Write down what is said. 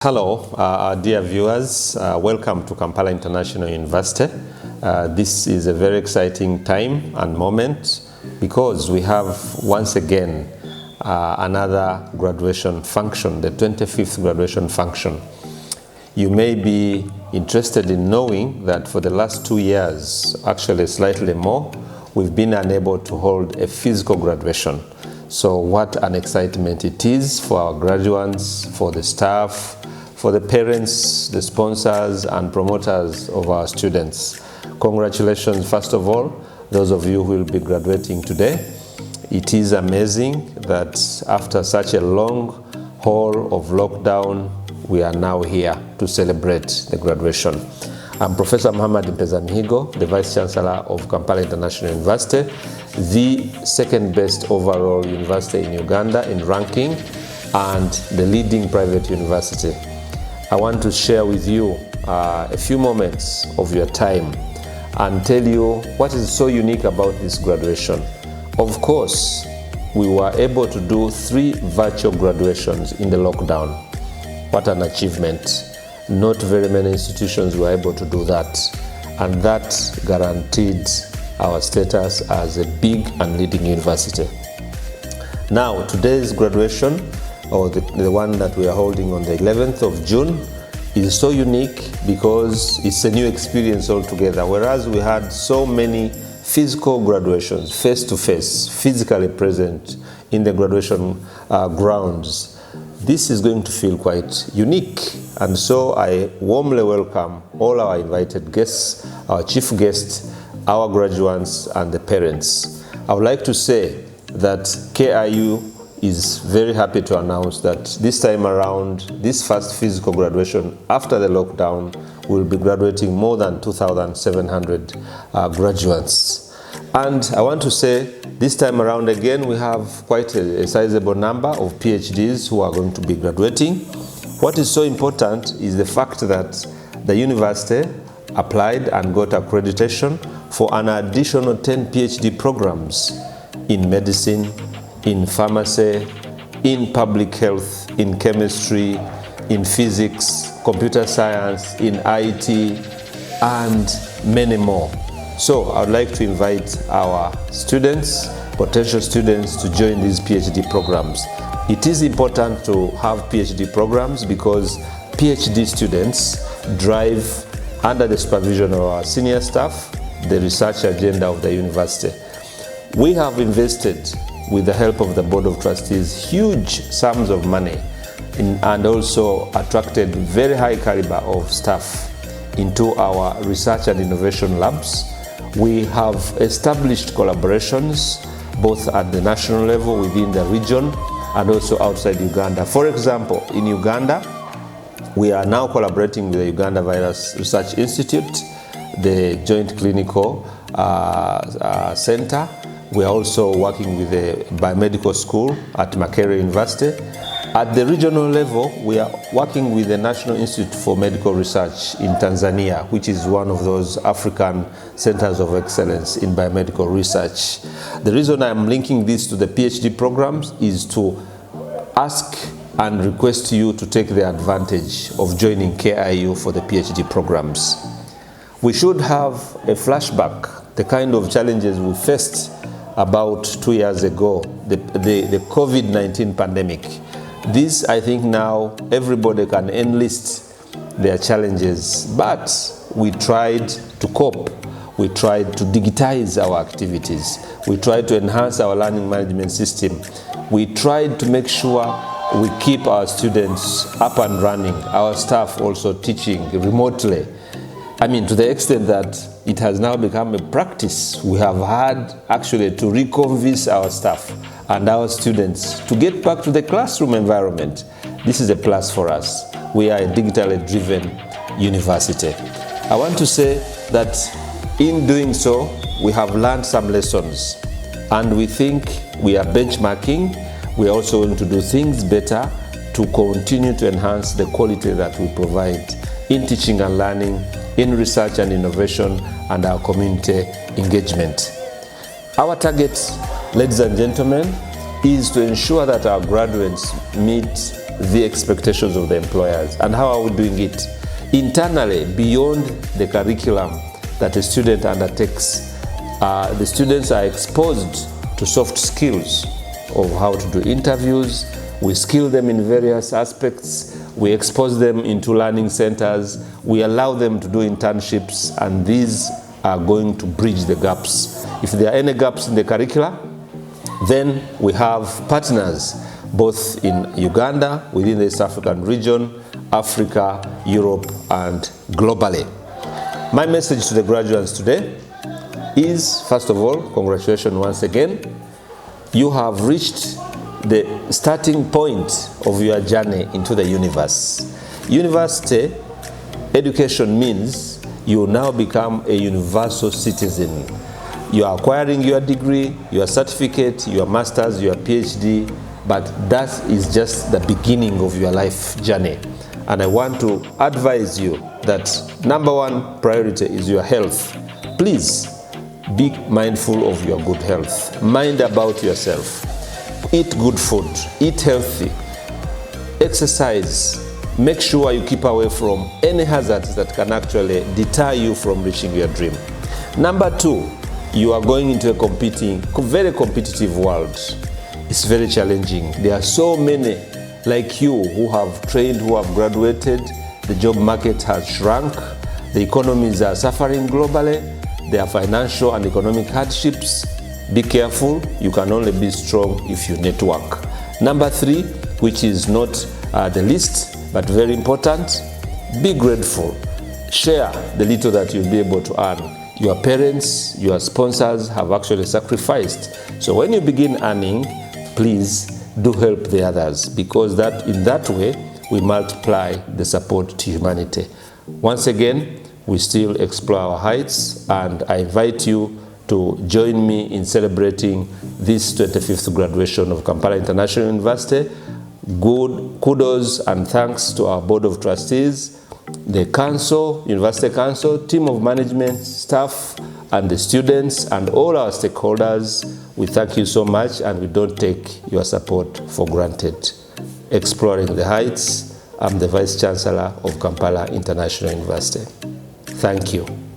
Hello, dear viewers. Welcome to Kampala International University. This is a very exciting time and moment because we have once again another graduation function, the 25th graduation function. You may be interested in knowing that for the last 2 years, actually slightly more, we've been unable to hold a physical graduation. So what an excitement it is for our graduates, for the staff, for the parents, the sponsors and promoters of our students. Congratulations, first of all, those of you who will be graduating today. It is amazing that after such a long haul of lockdown, we are now here to celebrate the graduation. I'm Professor Muhammad Mpezamihigo, the Vice-Chancellor of Kampala International University, the second best overall university in Uganda in ranking and the leading private university. I want to share with you a few moments of your time and tell you what is so unique about this graduation. Of course, we were able to do 3 virtual graduations in the lockdown. What an achievement. Not very many institutions were able to do that, and that guaranteed our status as a big and leading university. Now, today's graduation, or the one that we are holding on the 11th of June, is so unique because it's a new experience altogether. Whereas we had so many physical graduations, face-to-face, physically present in the graduation grounds, this is going to feel quite unique. And so I warmly welcome all our invited guests, our chief guests, our graduates and the parents. I would like to say that KIU is very happy to announce that this time around, this first physical graduation after the lockdown, we'll be graduating more than 2,700 graduates. And I want to say this time around again, we have quite a sizable number of PhDs who are going to be graduating. What is so important is the fact that the university applied and got accreditation for an additional 10 PhD programs in medicine, in pharmacy, in public health, in chemistry, in physics, computer science, in IT, and many more. So I would like to invite our students, potential students, to join these PhD programs. It is important to have PhD programs because PhD students drive, under the supervision of our senior staff, the research agenda of the university. We have invested, with the help of the Board of Trustees, huge sums of money and also attracted very high caliber of staff into our research and innovation labs. We have established collaborations both at the national level within the region and also outside Uganda. For example, in Uganda, we are now collaborating with the Uganda Virus Research Institute, the Joint Clinical Center. We are also working with the biomedical school at Makerere University. At the regional level, we are working with the National Institute for Medical Research in Tanzania, which is one of those African centers of excellence in biomedical research. The reason I'm linking this to the PhD programs is to ask and request you to take the advantage of joining KIU for the PhD programs. We should have a flashback, the kind of challenges we faced about 2 years ago, the COVID-19 pandemic. This, I think now everybody can enlist their challenges, but we tried to cope. We tried to digitize our activities. We tried to enhance our learning management system. We tried to make sure we keep our students up and running, our staff also teaching remotely. I mean, to the extent that it has now become a practice. We have had actually to reconvince our staff and our students to get back to the classroom environment. This is a plus for us. We are a digitally driven university. I want to say that in doing so, we have learned some lessons and we think we are benchmarking. We are also going to do things better to continue to enhance the quality that we provide in teaching and learning, in research and innovation, and our community engagement. Our target, ladies and gentlemen, is to ensure that our graduates meet the expectations of the employers. And how are we doing it? Internally, beyond the curriculum that a student undertakes, the students are exposed to soft skills of how to do interviews. We skill them in various aspects. We expose them into learning centers. We allow them to do internships, and these are going to bridge the gaps. If there are any gaps in the curricula, then we have partners both in Uganda, within the East African region, Africa, Europe, and globally. My message to the graduates today is, first of all, congratulations once again. You have reached the starting point of your journey into the universe. University education means you now become a universal citizen. You are acquiring your degree, your certificate, your master's, your PhD, but that is just the beginning of your life journey. And I want to advise you that number one priority is your health. Please be mindful of your good health. Mind about yourself. Eat good food. Eat healthy. Exercise. Make sure you keep away from any hazards that can actually deter you from reaching your dream. Number two, you are going into a very competitive world. It's very challenging. There are so many like you who have trained, who have graduated. The job market has shrunk. The economies are suffering globally. There are financial and economic hardships. Be careful. You can only be strong if you network. Number three, which is not the least, but very important, be grateful. Share the little that you'll be able to earn. Your parents, your sponsors have actually sacrificed. So when you begin earning, please do help the others, because in that way, we multiply the support to humanity. Once again, we still explore our heights, and I invite you to join me in celebrating this 25th graduation of Kampala International University. Good kudos and thanks to our Board of Trustees, the Council, University Council, team of management, staff, and the students, and all our stakeholders. We thank you so much, and we don't take your support for granted. Exploring the Heights, I'm the Vice-Chancellor of Kampala International University. Thank you.